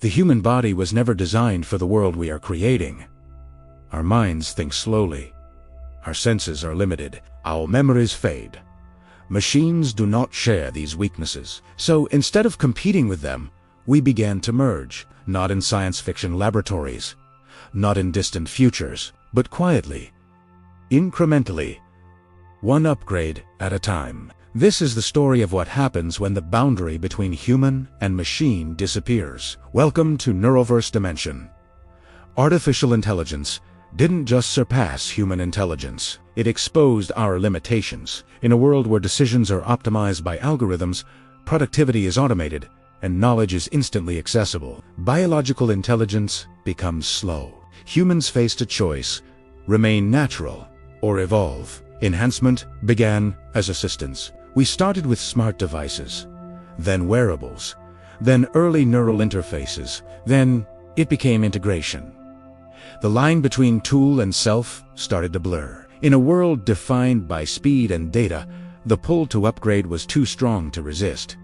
The human body was never designed for the world we are creating. Our minds think slowly. Our senses are limited. Our memories fade. Machines do not share these weaknesses. So instead of competing with them, we began to merge, not in science fiction laboratories, not in distant futures, but quietly, incrementally, one upgrade at a time. This is the story of what happens when the boundary between human and machine disappears. Welcome to NeuroVerse Dimension. Artificial intelligence didn't just surpass human intelligence. It exposed our limitations. In a world where decisions are optimized by algorithms, productivity is automated, and knowledge is instantly accessible, biological intelligence becomes slow. Humans faced a choice: remain natural or evolve. Enhancement began as assistance. We started with smart devices, then wearables, then early neural interfaces, then it became integration. The line between tool and self started to blur. In a world defined by speed and data, the pull to upgrade was too strong to resist.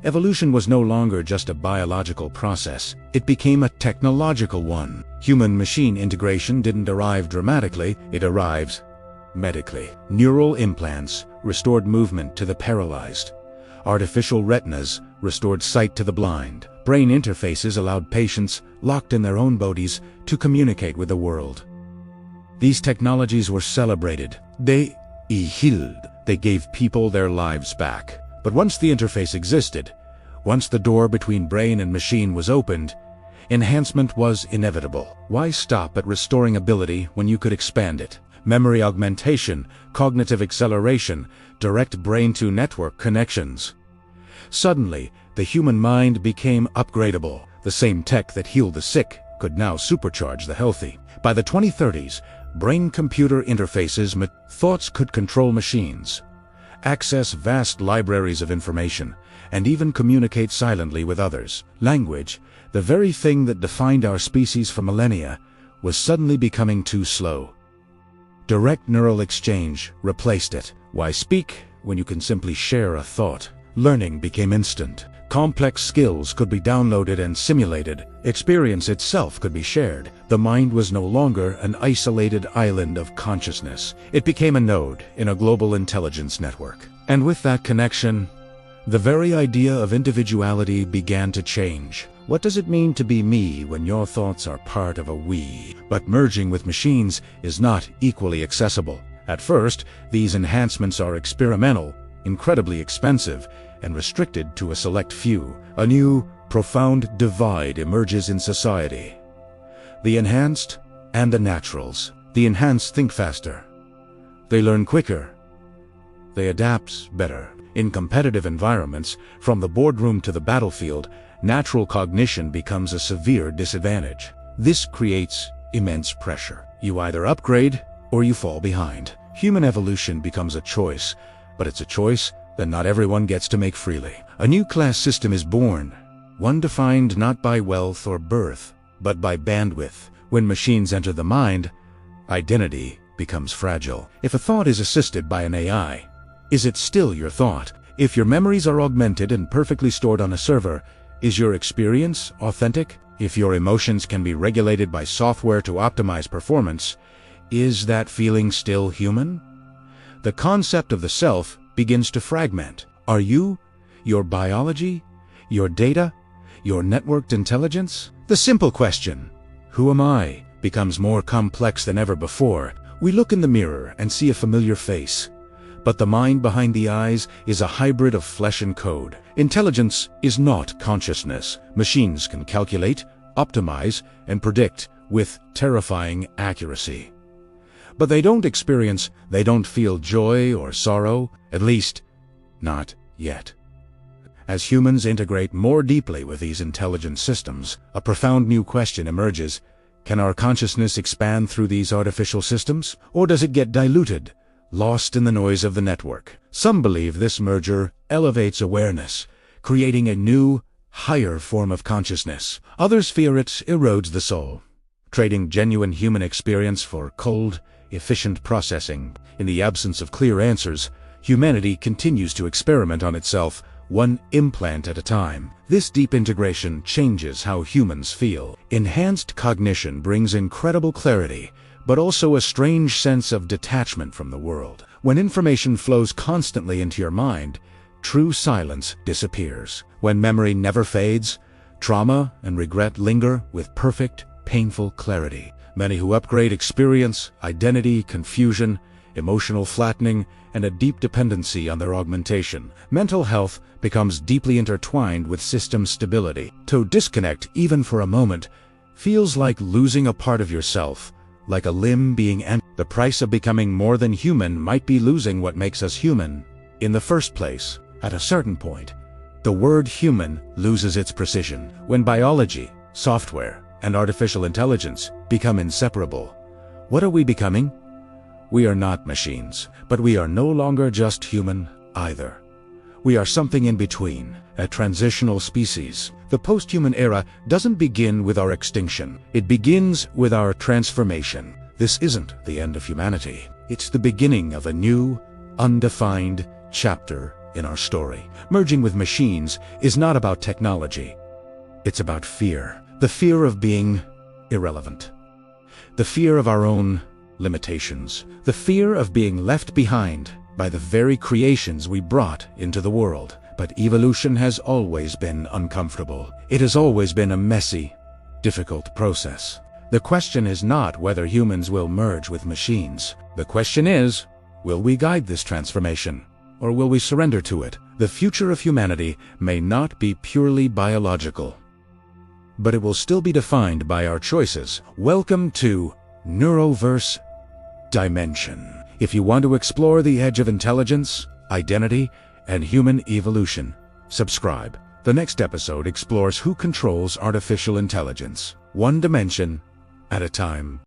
Evolution was no longer just a biological process, it became a technological one. Human-machine integration didn't arrive dramatically, it arrives medically. Neural implants restored movement to the paralyzed. Artificial retinas restored sight to the blind. Brain interfaces allowed patients, locked in their own bodies, to communicate with the world. These technologies were celebrated. They healed. They gave people their lives back. But once the interface existed, once the door between brain and machine was opened, enhancement was inevitable. Why stop at restoring ability when you could expand it? Memory augmentation, cognitive acceleration, direct brain-to-network connections. Suddenly, the human mind became upgradable. The same tech that healed the sick could now supercharge the healthy. By the 2030s, brain-computer interfaces, thoughts could control machines, access vast libraries of information, and even communicate silently with others. Language, the very thing that defined our species for millennia, was suddenly becoming too slow. Direct neural exchange replaced it. Why speak when you can simply share a thought? Learning became instant. Complex skills could be downloaded and simulated. Experience itself could be shared. The mind was no longer an isolated island of consciousness. It became a node in a global intelligence network. And with that connection, the very idea of individuality began to change. What does it mean to be me when your thoughts are part of a we? But merging with machines is not equally accessible. At first, these enhancements are experimental, incredibly expensive, and restricted to a select few. A new, profound divide emerges in society. The enhanced and the naturals. The enhanced think faster. They learn quicker. They adapt better. In competitive environments, from the boardroom to the battlefield, natural cognition becomes a severe disadvantage. This creates immense pressure. You either upgrade or you fall behind. Human evolution becomes a choice, but it's a choice that not everyone gets to make freely. A new class system is born, one defined not by wealth or birth, but by bandwidth. When machines enter the mind, identity becomes fragile. If a thought is assisted by an AI, is it still your thought? If your memories are augmented and perfectly stored on a server, is your experience authentic? If your emotions can be regulated by software to optimize performance, is that feeling still human? The concept of the self begins to fragment. Are you, your biology, your data, your networked intelligence? The simple question, who am I, becomes more complex than ever before. We look in the mirror and see a familiar face, but the mind behind the eyes is a hybrid of flesh and code. Intelligence is not consciousness. Machines can calculate, optimize, and predict with terrifying accuracy. But they don't experience, they don't feel joy or sorrow, at least, not yet. As humans integrate more deeply with these intelligent systems, a profound new question emerges. Can our consciousness expand through these artificial systems? Or does it get diluted, lost in the noise of the network? Some believe this merger elevates awareness, creating a new, higher form of consciousness. Others fear it erodes the soul, trading genuine human experience for cold, efficient processing. In the absence of clear answers, humanity continues to experiment on itself, one implant at a time. This deep integration changes how humans feel. Enhanced cognition brings incredible clarity, but also a strange sense of detachment from the world. When information flows constantly into your mind, true silence disappears. When memory never fades, trauma and regret linger with perfect, painful clarity. Many who upgrade experience identity, confusion, emotional flattening, and a deep dependency on their augmentation. Mental health becomes deeply intertwined with system stability. To disconnect, even for a moment, feels like losing a part of yourself, like a limb being amputated. The price of becoming more than human might be losing what makes us human in the first place. At a certain point, the word human loses its precision. When biology, software, and artificial intelligence become inseparable, what are we becoming? We are not machines, but we are no longer just human either. We are something in between, a transitional species. The post-human era doesn't begin with our extinction. It begins with our transformation. This isn't the end of humanity. It's the beginning of a new, undefined chapter in our story. Merging with machines is not about technology. It's about fear. The fear of being irrelevant. The fear of our own limitations. The fear of being left behind by the very creations we brought into the world. But evolution has always been uncomfortable. It has always been a messy, difficult process. The question is not whether humans will merge with machines. The question is, will we guide this transformation, or will we surrender to it? The future of humanity may not be purely biological, but it will still be defined by our choices. Welcome to NeuroVerse Dimension. If you want to explore the edge of intelligence, identity, and human evolution, subscribe. The next episode explores who controls artificial intelligence, one dimension at a time.